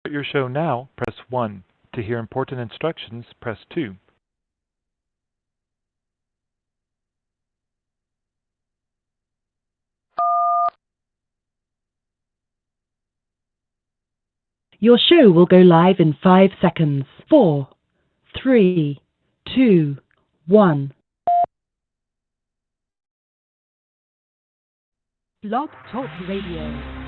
start your show now, press 1. To hear important instructions, press 2. Your show will go live in 5 seconds. 4, 3, 2, 1. Blog Talk Radio.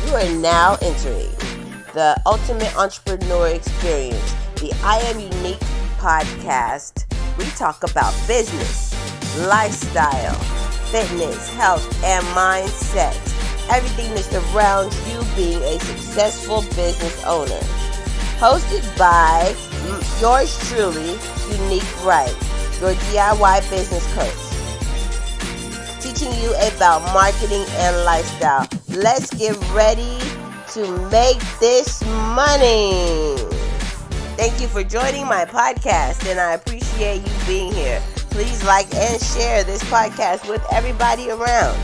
You are now entering the Ultimate Entrepreneur Experience, the I Am Unique podcast. We talk about business, lifestyle, fitness, health, and mindset. Everything that surrounds you being a successful business owner. Hosted by yours truly, Unique Wright, your DIY business coach. Teaching you about marketing and lifestyle. Let's get ready to make this money. Thank you for joining my podcast, and I appreciate you being here. Please like and share this podcast with everybody around.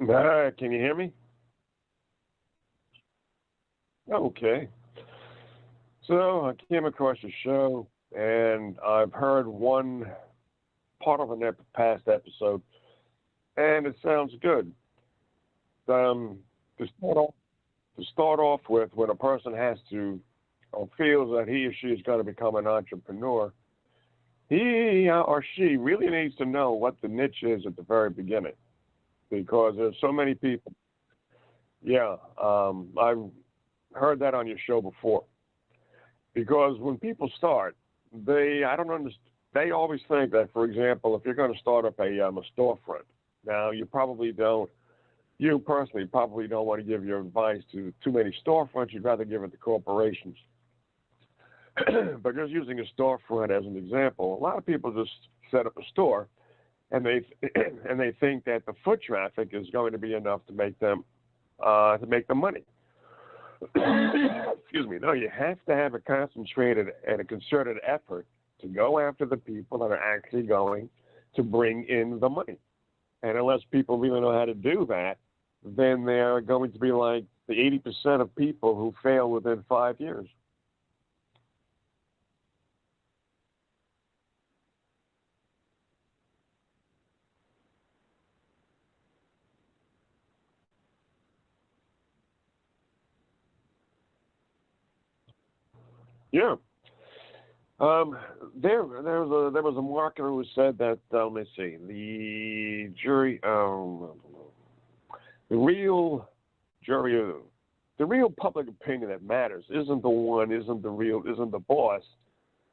Can you hear me? Okay. So I came across your show, and I've heard one part of an past episode, and it sounds good. Um, to start off with, when a person has to or feels that he or she is going to become an entrepreneur, he or she really needs to know what the niche is at the very beginning, because there's so many people. Yeah, I've heard that on your show before. Because when people start, I don't understand. They always think that, for example, if you're going to start up a storefront, now you personally probably don't want to give your advice to too many storefronts. You'd rather give it to corporations. But just using a storefront as an example, a lot of people just set up a store, and they and they think that the foot traffic is going to be enough to make them money. Excuse me. No, you have to have a concentrated and a concerted effort to go after the people that are actually going to bring in the money. And unless people really know how to do that, then they're going to be like the 80% of people who fail within 5 years. Yeah. Um, there was a marketer who said that, let me see, the real jury, the real public opinion that matters isn't the boss.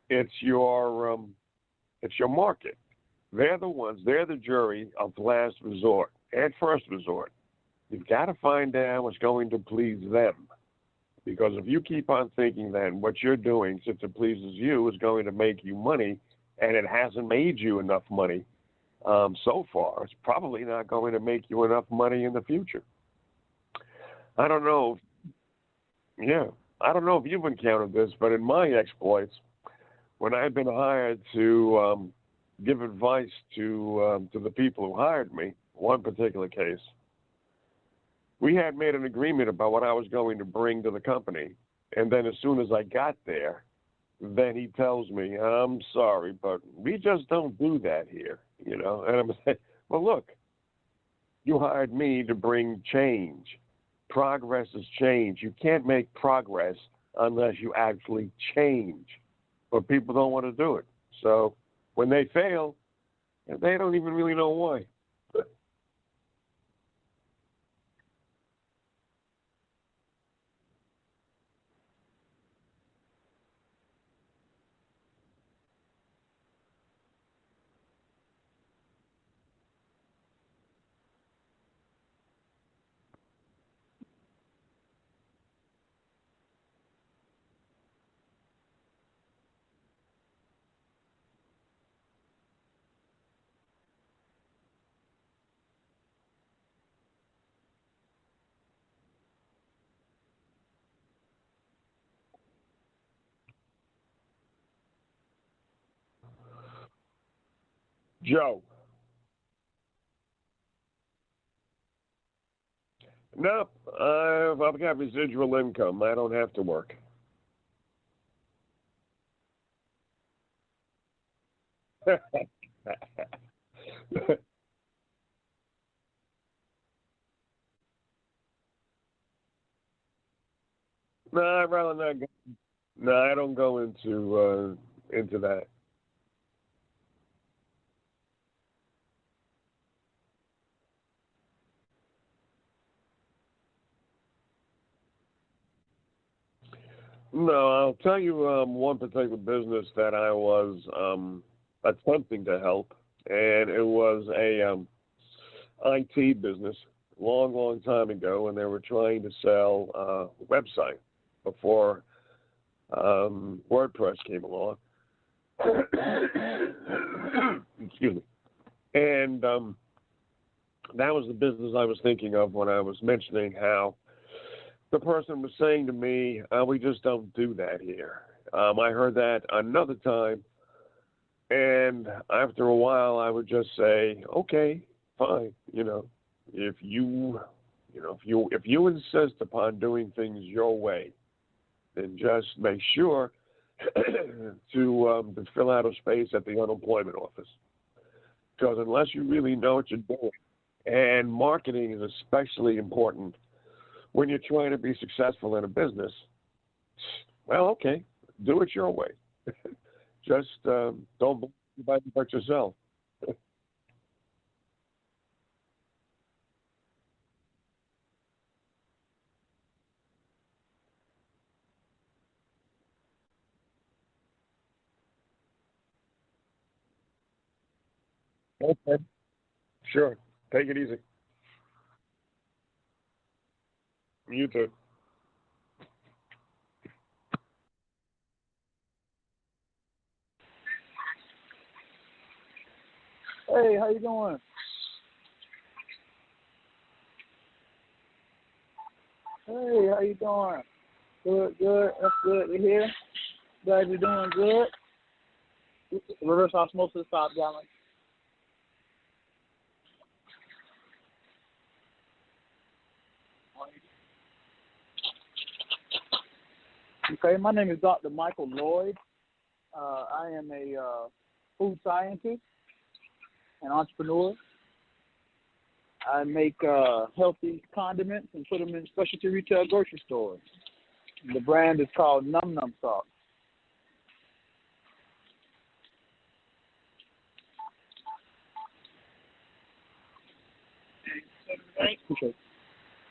It's your market. They're the jury of last resort and first resort. You've got to find out what's going to please them. Because if you keep on thinking that what you're doing, since it pleases you, is going to make you money, and it hasn't made you enough money so far, it's probably not going to make you enough money in the future. I don't know. Yeah, I don't know if you've encountered this, but in my exploits, when I've been hired to give advice to the people who hired me, one particular case, we had made an agreement about what I was going to bring to the company. And then as soon as I got there, then he tells me, I'm sorry, but we just don't do that here, you know? And I'm saying, well, look, you hired me to bring change. Progress is change. You can't make progress unless you actually change. But people don't want to do it. So when they fail, they don't even really know why. Joe, nope, I've got residual income. I don't have to work. No, I'd rather not go. No, I don't go into that. No, I'll tell you one particular business that I was attempting to help, and it was a IT business long, long time ago, and they were trying to sell a website before WordPress came along. Excuse me. And that was the business I was thinking of when I was mentioning how the person was saying to me, we just don't do that here. I heard that another time, and after a while, I would just say, okay, fine, you know. if you insist upon doing things your way, then just make sure to fill out a space at the unemployment office. Because unless you really know what you're doing, and marketing is especially important when you're trying to be successful in a business, well, okay, do it your way. Just don't believe anybody but yourself. Okay. Sure. Take it easy. You too. Hey, how you doing? Hey, how you doing? Good, good. That's good to hear. Glad you're doing good. Reverse osmosis, 5 gallons. Okay, my name is Dr. Micheal Lloyd. I am a food scientist and entrepreneur. I make healthy condiments and put them in specialty retail grocery stores. The brand is called Num Num Sauce. Okay.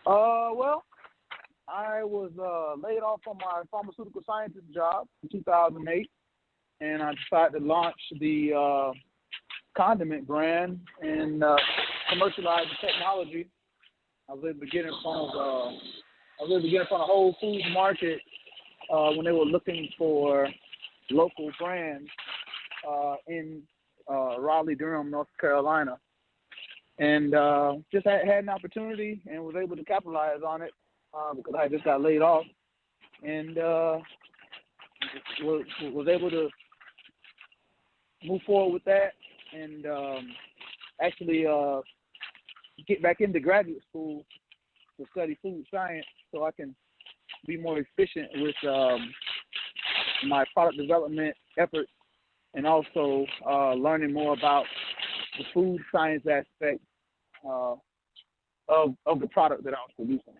Well, I was laid off from my pharmaceutical scientist job in 2008, and I decided to launch the condiment brand and commercialize the technology. I was able to get in front of Whole Foods Market when they were looking for local brands in Raleigh, Durham, North Carolina, and just had an opportunity and was able to capitalize on it because I just got laid off, and was able to move forward with that and actually get back into graduate school to study food science so I can be more efficient with my product development efforts and also learning more about the food science aspect of the product that I was producing.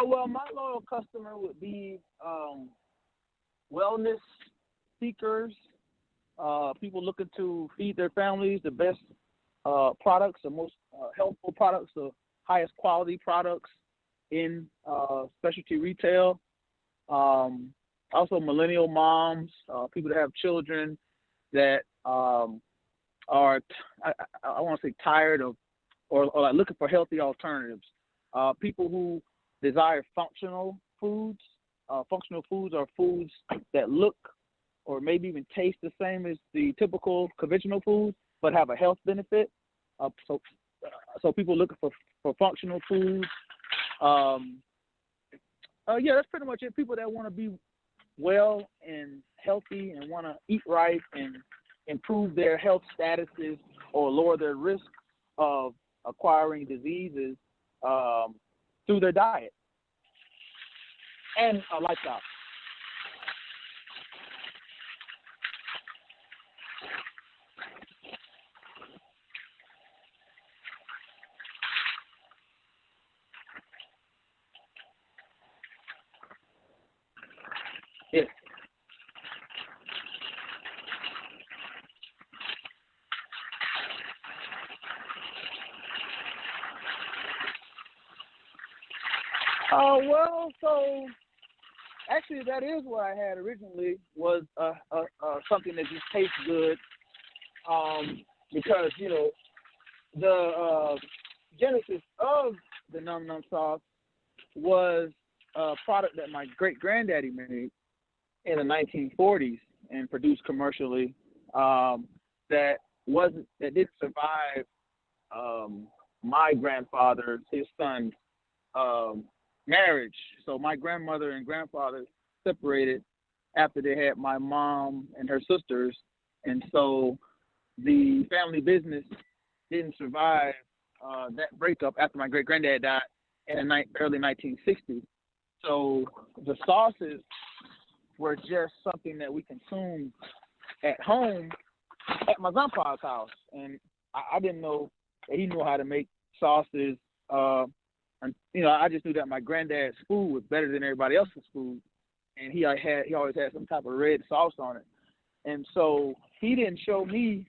Well, my loyal customer would be wellness seekers, people looking to feed their families the best products, the most healthful products, the highest quality products in specialty retail. Also, millennial moms, people that have children that are, I want to say, tired of or like looking for healthy alternatives. People who desire functional foods. Functional foods are foods that look or maybe even taste the same as the typical conventional foods, but have a health benefit. So people looking for functional foods. Yeah, that's pretty much it. People that want to be well and healthy and want to eat right and improve their health statuses or lower their risk of acquiring diseases through their diet and a lifestyle. Yes. Well, so actually that is what I had originally was something that just tastes good because, the genesis of the Num Num sauce was a product that my great granddaddy made in the 1940s and produced commercially. That didn't survive my grandfather, his son's marriage. So my grandmother and grandfather separated after they had my mom and her sisters, and so the family business didn't survive that breakup after my great granddad died in the early 1960s. So the sauces were just something that we consumed at home at my grandpa's house, and I didn't know that he knew how to make sauces. And I just knew that my granddad's food was better than everybody else's food, and he always had some type of red sauce on it. And so he didn't show me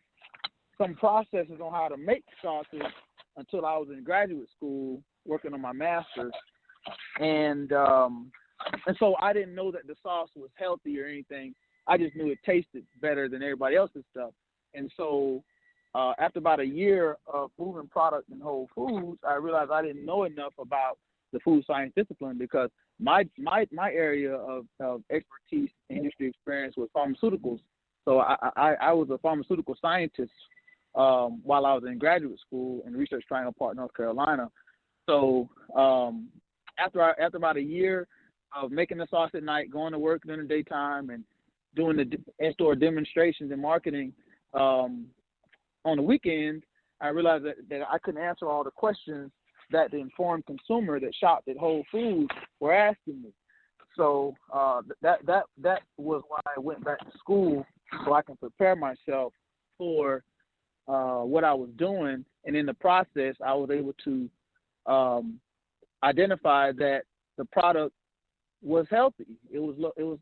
some processes on how to make sauces until I was in graduate school working on my master's. And so I didn't know that the sauce was healthy or anything. I just knew it tasted better than everybody else's stuff. And so after about a year of moving product in Whole Foods, I realized I didn't know enough about the food science discipline, because my area of expertise and industry experience was pharmaceuticals. So I was a pharmaceutical scientist while I was in graduate school in Research Triangle Park, North Carolina. So after about a year of making the sauce at night, going to work during the daytime, and doing the in-store demonstrations and marketing on the weekends, I realized that I couldn't answer all the questions that the informed consumer that shopped at Whole Foods were asking me. So that was why I went back to school, so I can prepare myself for what I was doing. And in the process, I was able to identify that the product was healthy. It was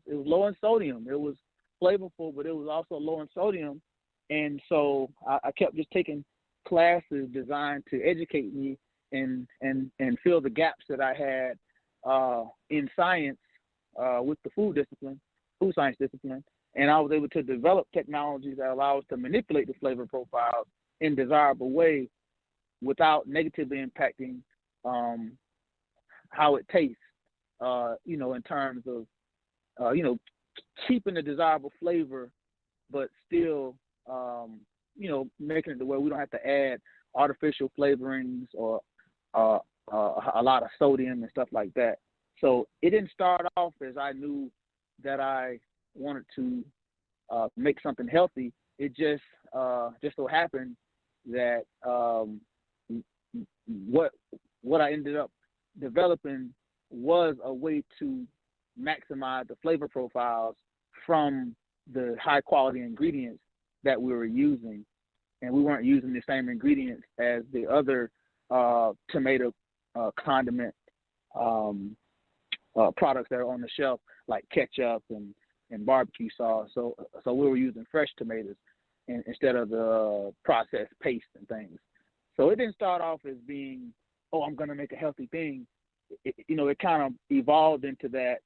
low in sodium. It was flavorful, but it was also low in sodium. And so I kept just taking classes designed to educate me and fill the gaps that I had in science with the food science discipline. And I was able to develop technologies that allow us to manipulate the flavor profiles in desirable way without negatively impacting how it tastes, in terms of, keeping the desirable flavor, but still, making it the way we don't have to add artificial flavorings or a lot of sodium and stuff like that. So it didn't start off as I knew that I wanted to make something healthy. It just so happened that what I ended up developing was a way to maximize the flavor profiles from the high quality ingredients that we were using. And we weren't using the same ingredients as the other tomato condiment products that are on the shelf, like ketchup and barbecue sauce. So we were using fresh tomatoes instead of the processed paste and things. So it didn't start off as being, I'm going to make a healthy thing. It kind of evolved into that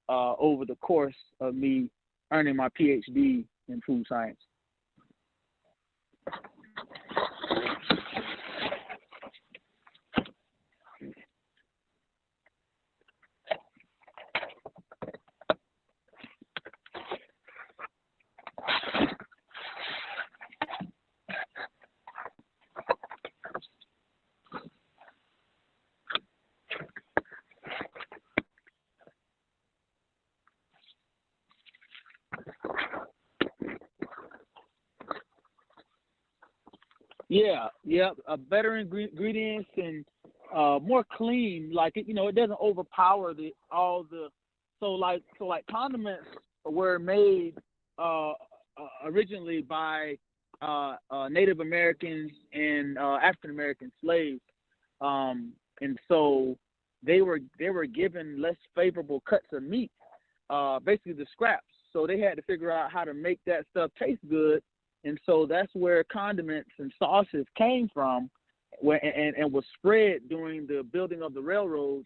over the course of me earning my PhD in food science. Yeah, better ingredients and more clean. Like it doesn't overpower like condiments were made originally by Native Americans and African American slaves, and so they were given less favorable cuts of meat, basically the scraps. So they had to figure out how to make that stuff taste good. And so that's where condiments and sauces came from, and was spread during the building of the railroads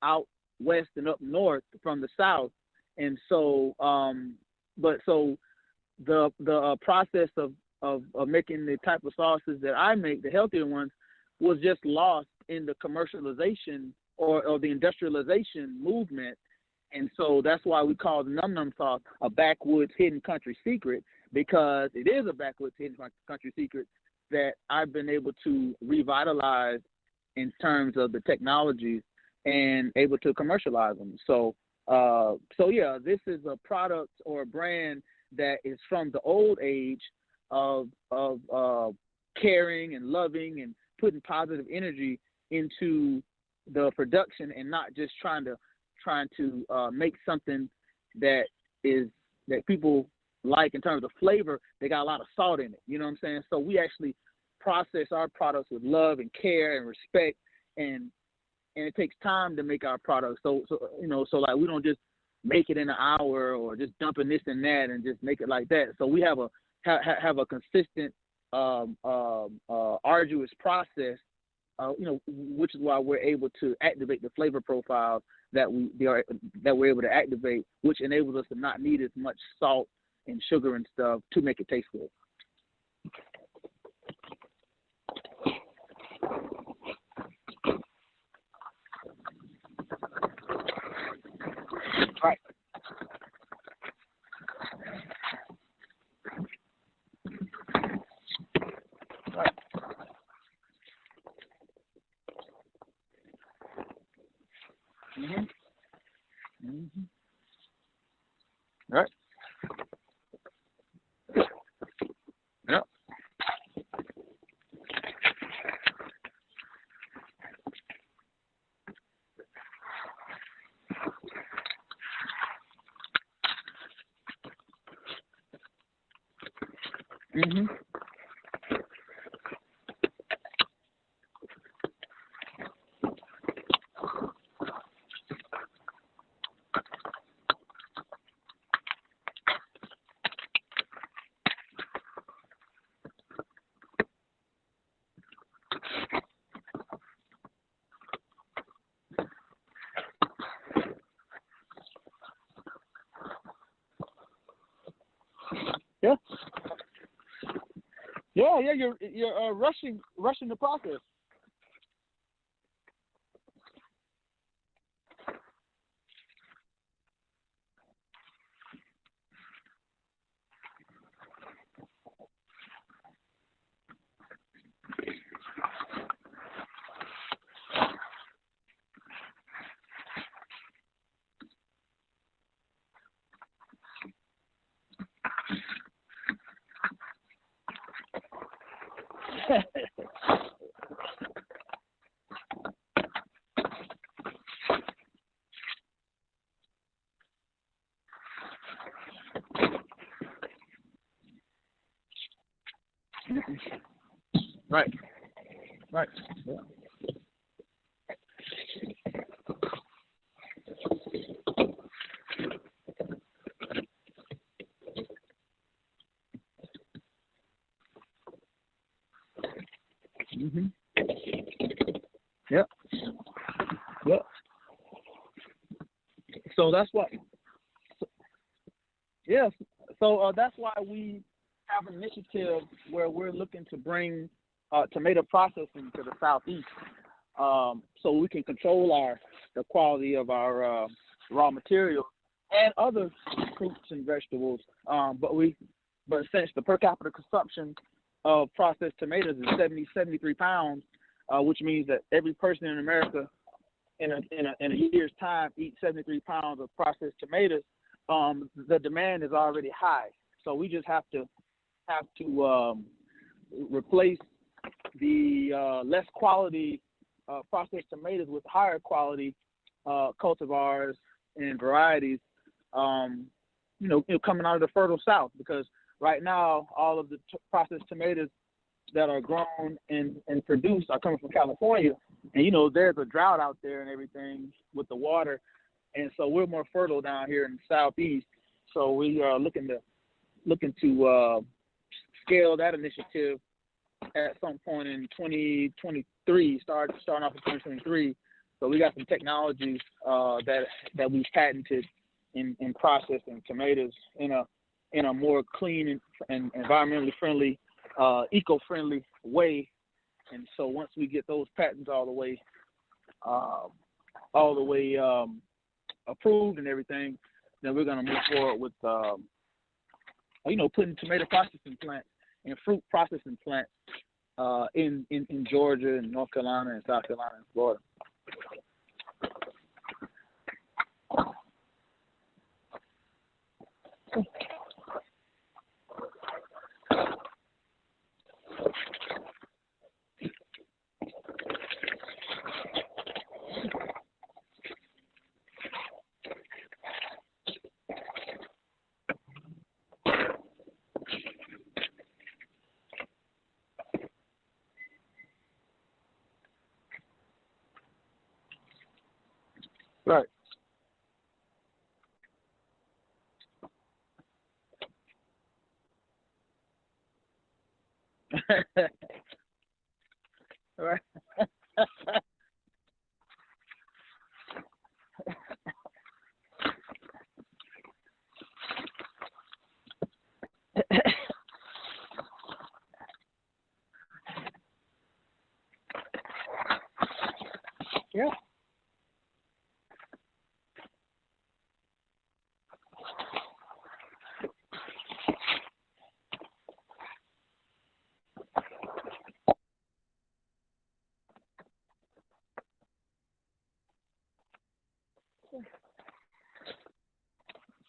out west and up north from the south. And so, the process of making the type of sauces that I make, the healthier ones, was just lost in the commercialization or the industrialization movement. And so that's why we call the Num Num sauce a backwoods hidden country secret, because it is a backwoods hidden country secret that I've been able to revitalize in terms of the technologies and able to commercialize them. So yeah, this is a product or a brand that is from the old age of caring and loving and putting positive energy into the production, and not just trying to make something that people like in terms of flavor. They got a lot of salt in it. You know what I'm saying? So we actually process our products with love and care and respect, and it takes time to make our products. So like we don't just make it in an hour or just dumping this and that and just make it like that. So we have a consistent, arduous process, which is why we're able to activate the flavor profiles that we're able to activate, which enables us to not need as much salt and sugar and stuff to make it taste good. Right. Right. Mhm. Mhm. Right. Yep. Mhm. Yeah. Yeah. You're rushing the process. Right. Right. Yeah. Mhm. Yep. Yep. So that's what. Yes. So that's why we have an initiative where we're looking to bring tomato processing to the Southeast, so we can control the quality of our raw materials and other fruits and vegetables. But since the per capita consumption of processed tomatoes is 73 pounds, which means that every person in America in a year's time eats 73 pounds of processed tomatoes, the demand is already high. So we just have to replace the less quality processed tomatoes with higher quality cultivars and varieties, coming out of the fertile South, because right now all of the processed tomatoes that are grown and produced are coming from California, and there's a drought out there and everything with the water, and so we're more fertile down here in the Southeast. So we are looking to scale that initiative at some point in 2023, starting off in 2023. So we got some technologies that we've patented in processing tomatoes in a more clean and environmentally friendly eco-friendly way. And so once we get those patents all the way approved and everything, then we're going to move forward with putting tomato processing plants and fruit processing plants in Georgia and North Carolina and South Carolina and Florida. Right. Right. Yeah.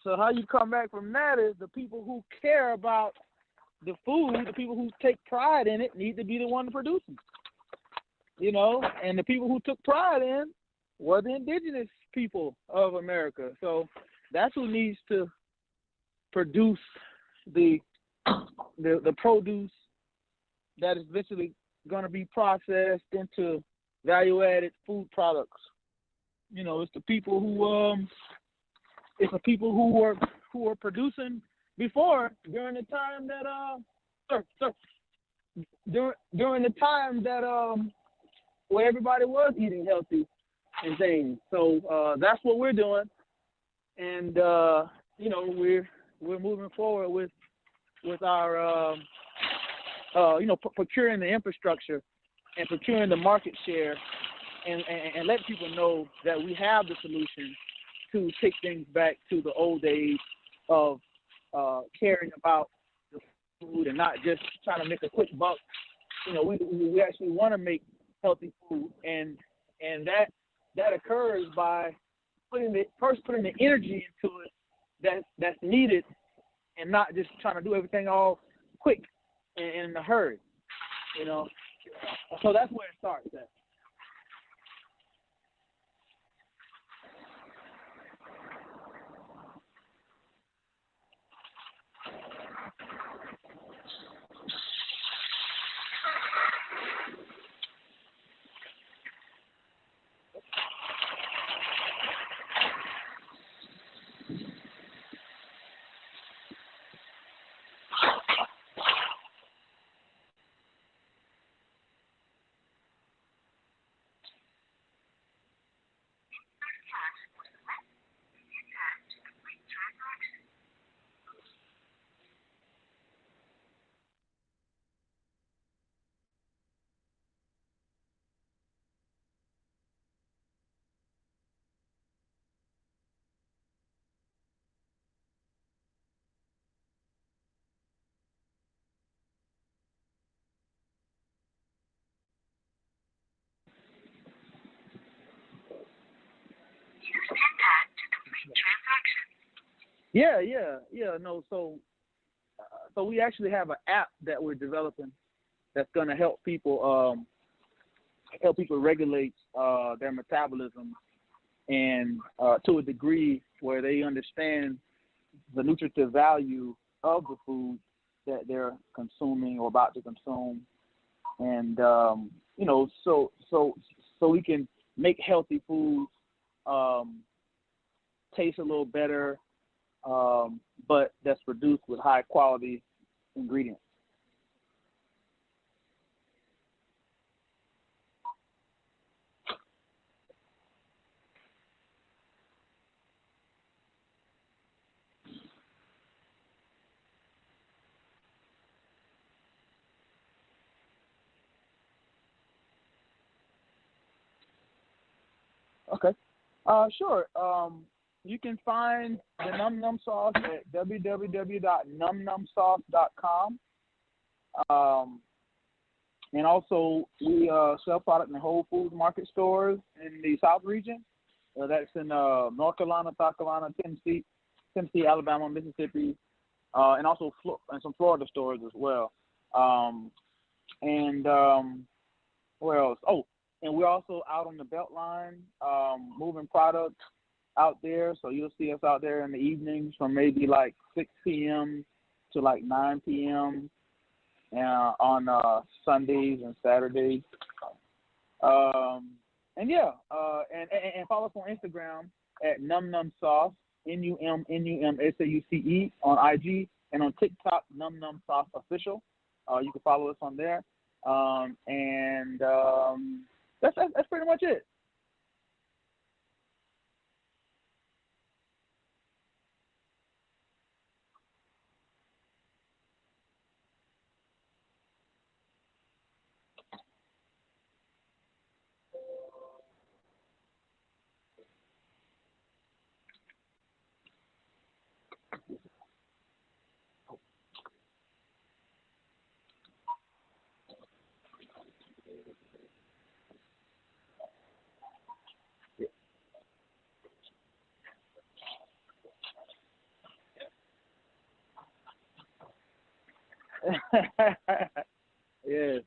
So how you come back from that is the people who care about the food, the people who take pride in it, need to be the one to produce them. And the people who took pride in were the indigenous people of America. So that's who needs to produce the produce that is eventually going to be processed into value-added food products. It's the people who were producing before during the time that during the time that where everybody was eating healthy and things. So that's what we're doing, and we're moving forward with our procuring the infrastructure and procuring the market share, and let people know that we have the solution to take things back to the old days of caring about the food and not just trying to make a quick buck. We actually want to make healthy food, and that occurs by putting the energy into it that's needed, and not just trying to do everything all quick and in a hurry. So that's where it starts at. Yeah. No, so we actually have an app that we're developing that's going to help people regulate their metabolism, and to a degree where they understand the nutritive value of the food that they're consuming or about to consume, and so we can make healthy foods taste a little better, but that's produced with high quality ingredients. Okay. Sure. You can find the Num Num Sauce at www.numnumsauce.com. Um, and also, we sell product in Whole Foods market stores in the South region. That's in North Carolina, South Carolina, Tennessee, Alabama, Mississippi, and also and some Florida stores as well. And where else? Oh, and we're also out on the Beltline, moving products out there. So you'll see us out there in the evenings from maybe like 6 p.m. to like 9 p.m. On Sundays and Saturdays. And yeah, and follow us on Instagram at numnumsauce, NUMNUMSAUCE on IG, and on TikTok, numnumsauce official. You can follow us on there. That's pretty much it.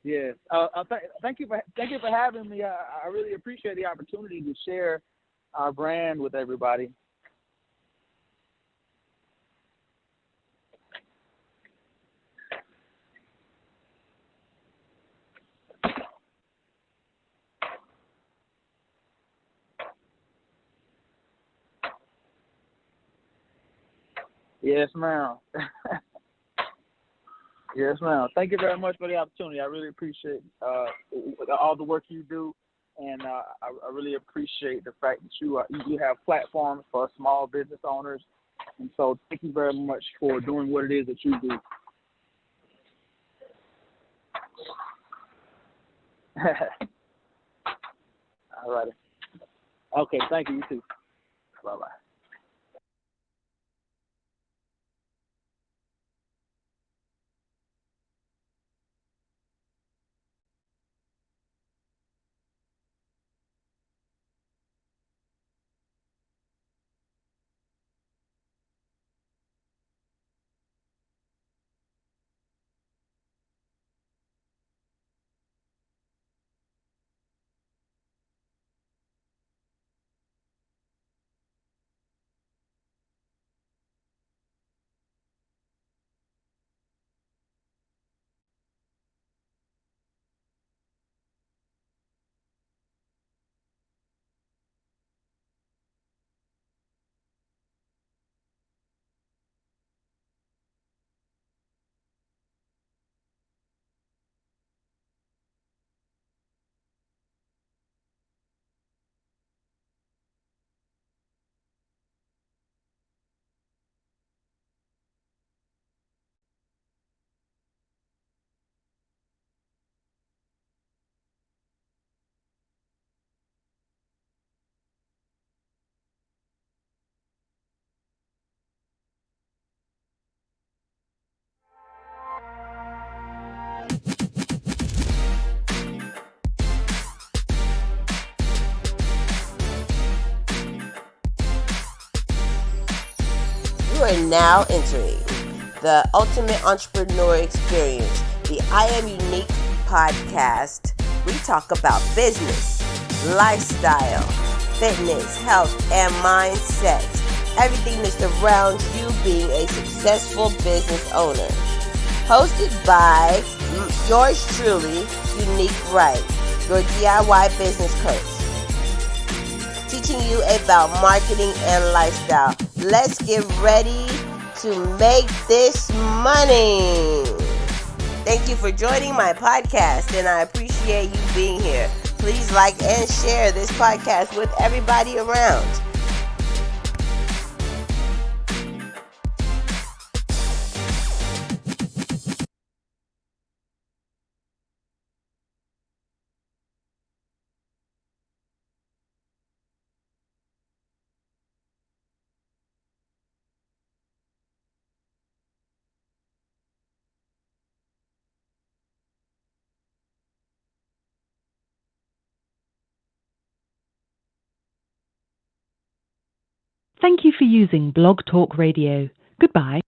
Yes. Thank you for having me. I really appreciate the opportunity to share our brand with everybody. Yes, ma'am. Yes, ma'am. Thank you very much for the opportunity. I really appreciate all the work you do, and I really appreciate the fact that you have platforms for small business owners. And so thank you very much for doing what it is that you do. All righty. Okay, thank you. You too. Bye-bye. You are now entering the Ultimate Entrepreneur Experience, the I Am Unique podcast. We talk about business, lifestyle, fitness, health, and mindset. Everything that surrounds you being a successful business owner. Hosted by yours truly, Unique Wright, your DIY business coach. Teaching you about marketing and lifestyle. Let's get ready to make this money. Thank you for joining my podcast, and I appreciate you being here. Please like and share this podcast with everybody around. Thank you for using Blog Talk Radio. Goodbye.